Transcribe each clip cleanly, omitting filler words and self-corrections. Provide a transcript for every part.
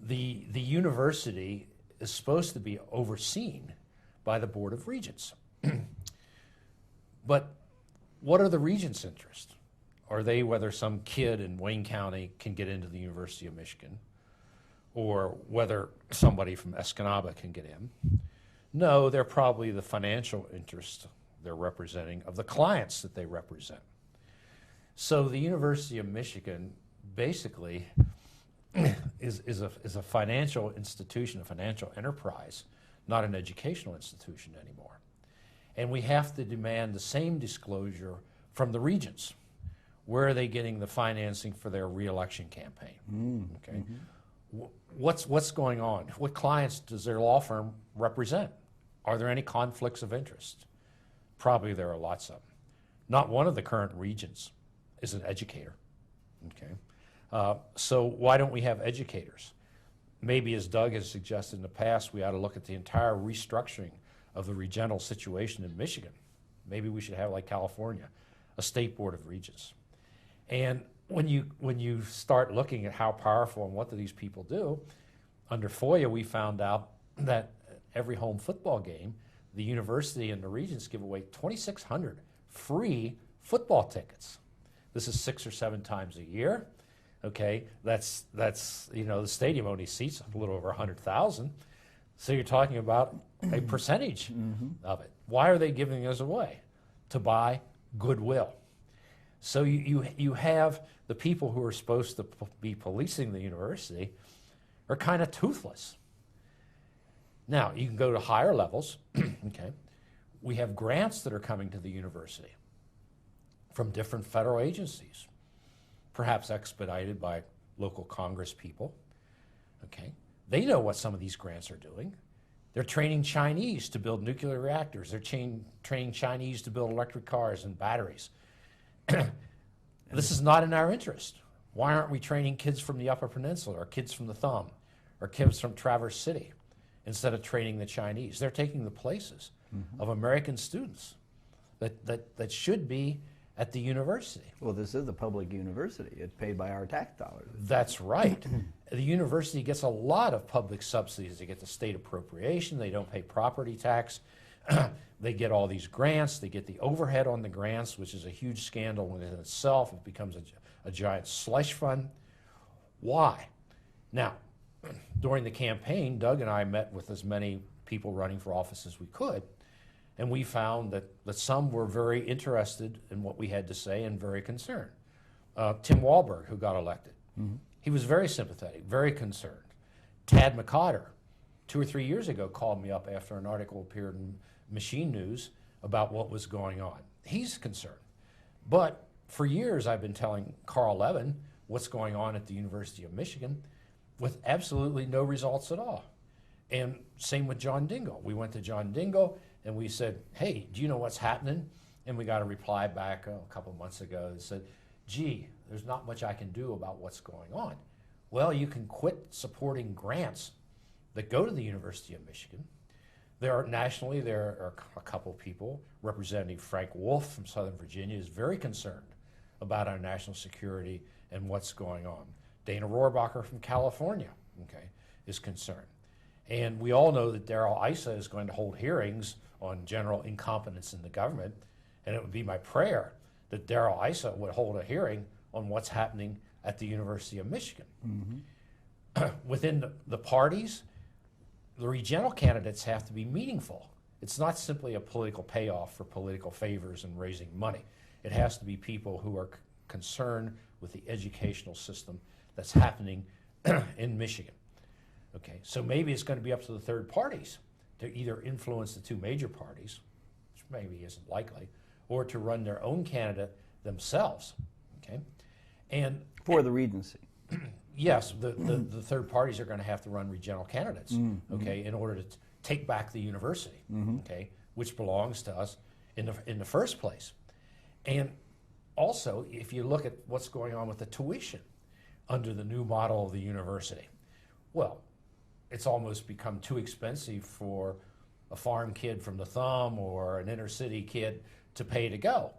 the university is supposed to be overseen by the Board of Regents. But what are the Regents' interests? Are they whether some kid in Wayne County can get into the University of Michigan, or whether somebody from Escanaba can get in? No, they're probably the financial interests they're representing of the clients that they represent. So the University of Michigan basically is a financial institution, a financial enterprise, not an educational institution anymore. And we have to demand the same disclosure from the Regents. Where are they getting the financing for their re-election campaign? Okay, what's going on? What clients does their law firm represent? Are there any conflicts of interest? Probably there are lots of them. Not one of the current Regents is an educator. Okay, so why don't we have educators? Maybe, as Doug has suggested in the past, we ought to look at the entire restructuring of the regental situation in Michigan. Maybe we should have, like California, a state board of regents. And when you start looking at how powerful and what do these people do, under FOIA we found out that every home football game, the university and the regents give away 2,600 free football tickets. This is 6 or 7 times a year. Okay, that's you know, the stadium only seats a little over 100,000. So you're talking about a percentage of it. Why are they giving us away? To buy goodwill. So you have the people who are supposed to be policing the university are kind of toothless. Now, you can go to higher levels. Okay, we have grants that are coming to the university from different federal agencies, perhaps expedited by local Congress people. Okay, they know what some of these grants are doing. They're training Chinese to build nuclear reactors. They're training Chinese to build electric cars and batteries. This is not in our interest. Why aren't we training kids from the Upper Peninsula, or kids from the Thumb, or kids from Traverse City, instead of training the Chinese? They're taking the places of American students that should be at the university. Well, this is a public university. It's paid by our tax dollars. That's right. The university gets a lot of public subsidies. They get the state appropriation. They don't pay property tax. They get all these grants. They get the overhead on the grants, which is a huge scandal within itself. It becomes a giant slush fund. Why? Now, during the campaign, Doug and I met with as many people running for office as we could, and we found that some were very interested in what we had to say and very concerned. Tim Walberg, who got elected, he was very sympathetic, very concerned. Tad McCotter, 2 or 3 years ago, called me up after an article appeared in Machine News about what was going on. He's concerned. But for years, I've been telling Carl Levin what's going on at the University of Michigan with absolutely no results at all. And same with John Dingell. We went to John Dingell and we said, hey, do you know what's happening? And we got a reply back a couple of months ago that said, gee, there's not much I can do about what's going on. Well, you can quit supporting grants that go to the University of Michigan. Nationally, there are a couple of people. Representative Frank Wolf from Southern Virginia is very concerned about our national security and what's going on. Dana Rohrabacher from California, okay, is concerned. And we all know that Darrell Issa is going to hold hearings on general incompetence in the government, and it would be my prayer that Darrell Issa would hold a hearing on what's happening at the University of Michigan. Within the parties, the regental candidates have to be meaningful. It's not simply a political payoff for political favors and raising money. It has to be people who are concerned with the educational system that's happening in Michigan. Okay, so maybe it's going to be up to the third parties to either influence the 2 major parties, which maybe isn't likely, or to run their own candidate themselves. Okay, and for the Regency. Yes, the third parties are going to have to run regental candidates, okay, in order to take back the university, okay, which belongs to us in the first place. And also, if you look at what's going on with the tuition under the new model of the university, well, it's almost become too expensive for a farm kid from the Thumb or an inner city kid to pay to go.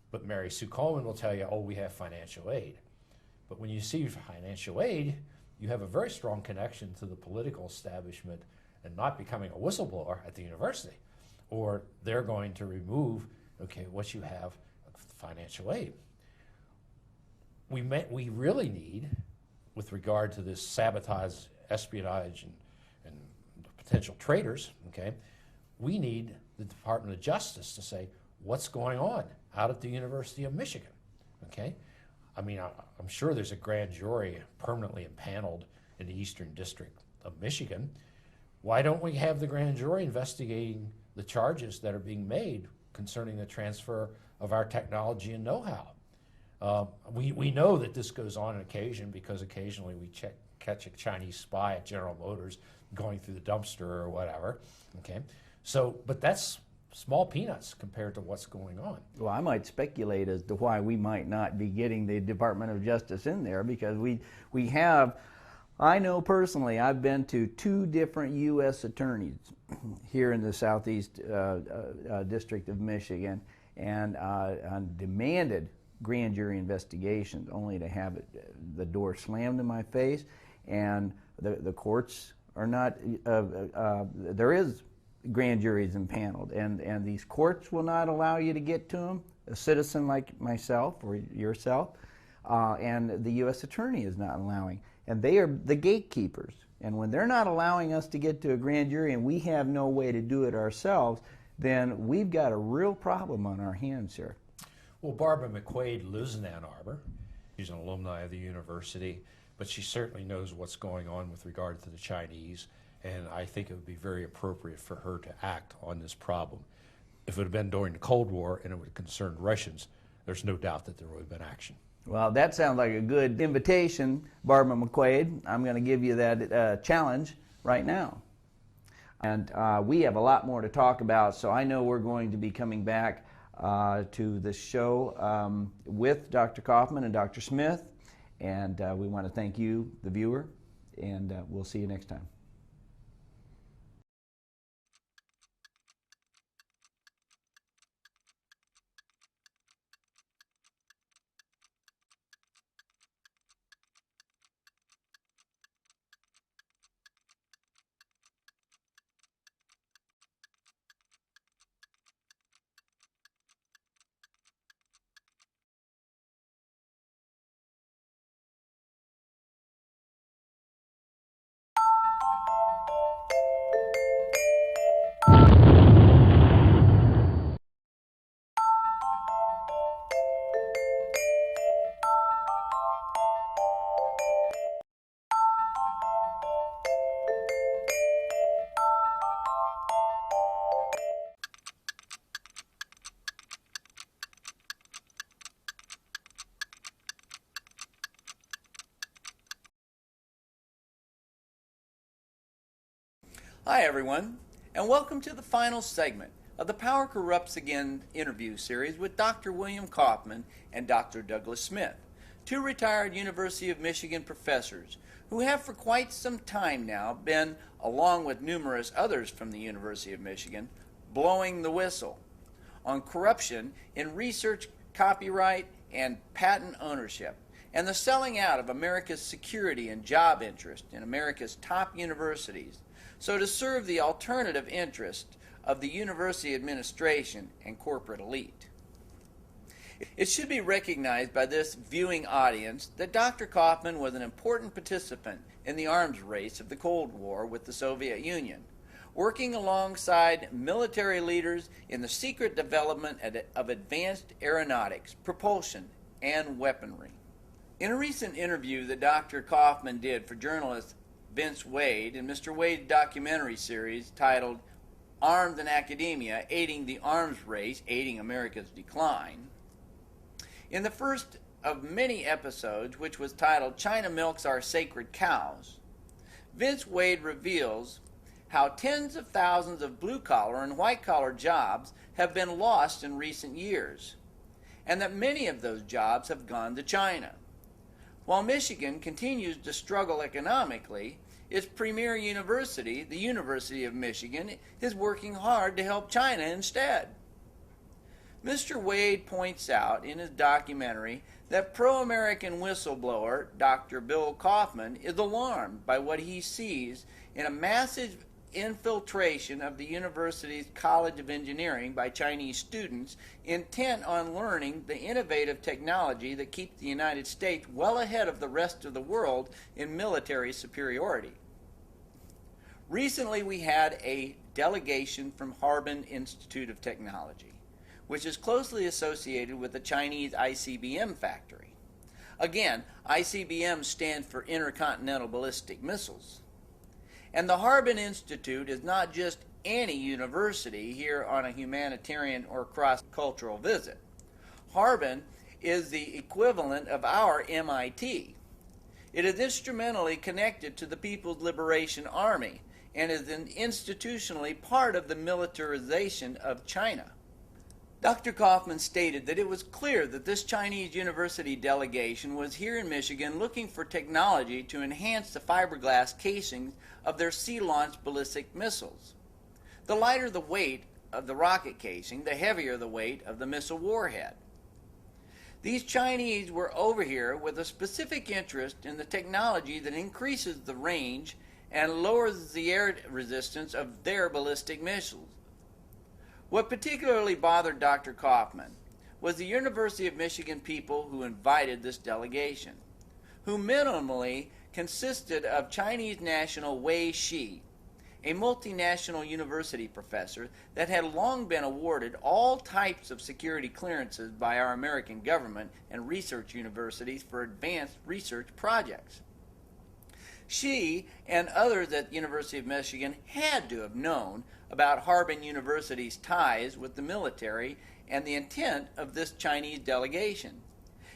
But Mary Sue Coleman will tell you, oh, we have financial aid. But when you see financial aid, you have a very strong connection to the political establishment and not becoming a whistleblower at the university. Or they're going to remove, okay, what you have, financial aid. We really need, with regard to this sabotage, espionage, and potential traitors, okay, we need the Department of Justice to say, what's going on out at the University of Michigan, okay? I mean, I'm sure there's a grand jury permanently impaneled in the Eastern District of Michigan. Why don't we have the grand jury investigating the charges that are being made concerning the transfer of our technology and know-how? We know that this goes on occasion because occasionally we catch a Chinese spy at General Motors going through the dumpster or whatever, okay? So, but that's small peanuts compared to what's going on. Well, I might speculate as to why we might not be getting the Department of Justice in there, because we have, I know personally, I've been to 2 different U.S. attorneys here in the Southeast District of Michigan, and demanded grand jury investigations, only to have the door slammed in my face, and the courts are not, there is grand juries impaneled, and these courts will not allow you to get to them, a citizen like myself or yourself, and the U.S. attorney is not allowing, and they are the gatekeepers. And when they're not allowing us to get to a grand jury and we have no way to do it ourselves, then we've got a real problem on our hands here. Well, Barbara McQuaid lives in Ann Arbor. She's an alumni of the university, but she certainly knows what's going on with regard to the Chinese, and I think it would be very appropriate for her to act on this problem. If it had been during the Cold War and it would concern Russians, there's no doubt that there would have been action. Well, that sounds like a good invitation, Barbara McQuaid. I'm going to give you that challenge right now. And we have a lot more to talk about, so I know we're going to be coming back to the show with Dr. Kaufman and Dr. Smith, and we want to thank you, the viewer, and we'll see you next time. Hi everyone, and welcome to the final segment of the Power Corrupts Again interview series with Dr. William Kaufman and Dr. Douglas Smith, 2 retired University of Michigan professors who have for quite some time now been, along with numerous others from the University of Michigan, blowing the whistle on corruption in research, copyright, and patent ownership, and the selling out of America's security and job interest in America's top universities, so to serve the alternative interest of the university administration and corporate elite. It should be recognized by this viewing audience that Dr. Kaufman was an important participant in the arms race of the Cold War with the Soviet Union, working alongside military leaders in the secret development of advanced aeronautics, propulsion, and weaponry. In a recent interview that Dr. Kaufman did for journalist Vince Wade in Mr. Wade's documentary series titled Armed in Academia, Aiding the Arms Race, Aiding America's Decline, in the first of many episodes, which was titled China Milks Our Sacred Cows, Vince Wade reveals how tens of thousands of blue-collar and white-collar jobs have been lost in recent years, and that many of those jobs have gone to China. While Michigan continues to struggle economically, its premier university, the University of Michigan, is working hard to help China instead. Mr. Wade points out in his documentary that pro-American whistleblower Dr. Bill Kaufman is alarmed by what he sees in a massive infiltration of the university's College of Engineering by Chinese students intent on learning the innovative technology that keeps the United States well ahead of the rest of the world in military superiority. Recently, we had a delegation from Harbin Institute of Technology, which is closely associated with the Chinese ICBM factory. Again, ICBM stands for Intercontinental Ballistic Missiles. And the Harbin Institute is not just any university here on a humanitarian or cross-cultural visit. Harbin is the equivalent of our MIT. It is instrumentally connected to the People's Liberation Army and is institutionally part of the militarization of China. Dr. Kaufman stated that it was clear that this Chinese university delegation was here in Michigan looking for technology to enhance the fiberglass casings of their sea-launched ballistic missiles. The lighter the weight of the rocket casing, the heavier the weight of the missile warhead. These Chinese were over here with a specific interest in the technology that increases the range and lowers the air resistance of their ballistic missiles. What particularly bothered Dr. Kaufman was the University of Michigan people who invited this delegation, who minimally consisted of Chinese national Wei Shi, a multinational university professor that had long been awarded all types of security clearances by our American government and research universities for advanced research projects. She and others at the University of Michigan had to have known about Harbin University's ties with the military and the intent of this Chinese delegation.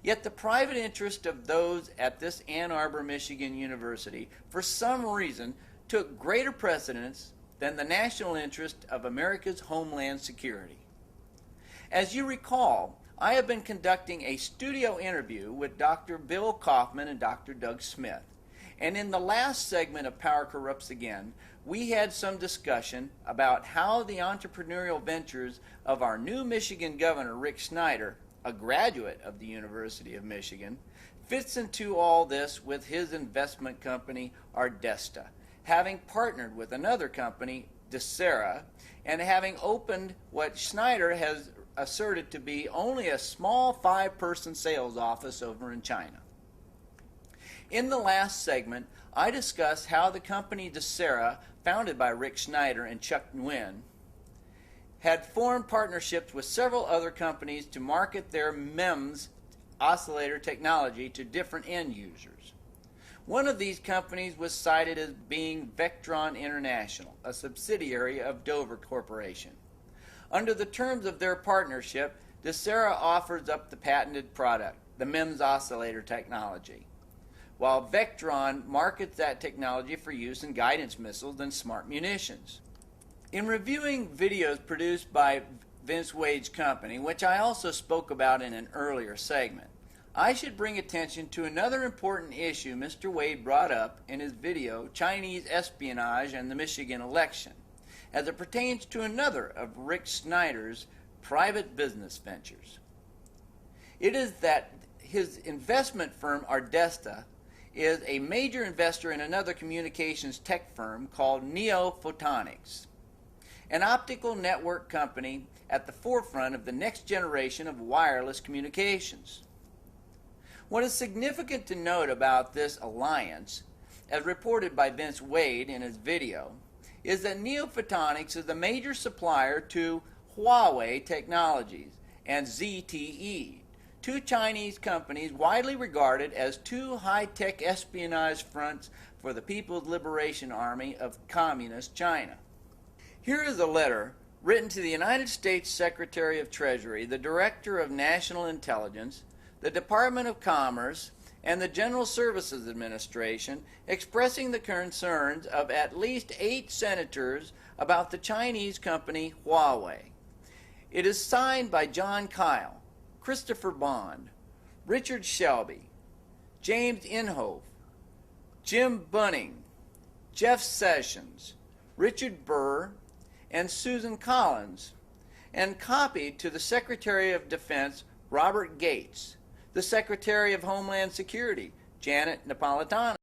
Yet the private interest of those at this Ann Arbor, Michigan University, for some reason, took greater precedence than the national interest of America's homeland security. As you recall, I have been conducting a studio interview with Dr. Bill Kaufman and Dr. Doug Smith. And in the last segment of Power Corrupts Again, we had some discussion about how the entrepreneurial ventures of our new Michigan Governor, Rick Snyder, a graduate of the University of Michigan, fits into all this with his investment company, Ardesta, having partnered with another company, Desera, and having opened what Snyder has asserted to be only a small 5-person sales office over in China. In the last segment, I discussed how the company Desera, founded by Rick Snyder and Chuck Nguyen, had formed partnerships with several other companies to market their MEMS oscillator technology to different end users. One of these companies was cited as being Vectron International, a subsidiary of Dover Corporation. Under the terms of their partnership, Desera offers up the patented product, the MEMS oscillator technology, while Vectron markets that technology for use in guidance missiles and smart munitions. In reviewing videos produced by Vince Wade's company, which I also spoke about in an earlier segment, I should bring attention to another important issue Mr. Wade brought up in his video, Chinese Espionage and the Michigan Election, as it pertains to another of Rick Snyder's private business ventures. It is that his investment firm, Ardesta, is a major investor in another communications tech firm called Neo Photonics, an optical network company at the forefront of the next generation of wireless communications. What is significant to note about this alliance, as reported by Vince Wade in his video, is that Neo Photonics is a major supplier to Huawei Technologies and ZTE, two Chinese companies widely regarded as two high-tech espionage fronts for the People's Liberation Army of Communist China. Here is a letter written to the United States Secretary of Treasury, the Director of National Intelligence, the Department of Commerce, and the General Services Administration expressing the concerns of at least 8 senators about the Chinese company Huawei. It is signed by John Kyle, Christopher Bond, Richard Shelby, James Inhofe, Jim Bunning, Jeff Sessions, Richard Burr, and Susan Collins, and copied to the Secretary of Defense, Robert Gates, the Secretary of Homeland Security, Janet Napolitano,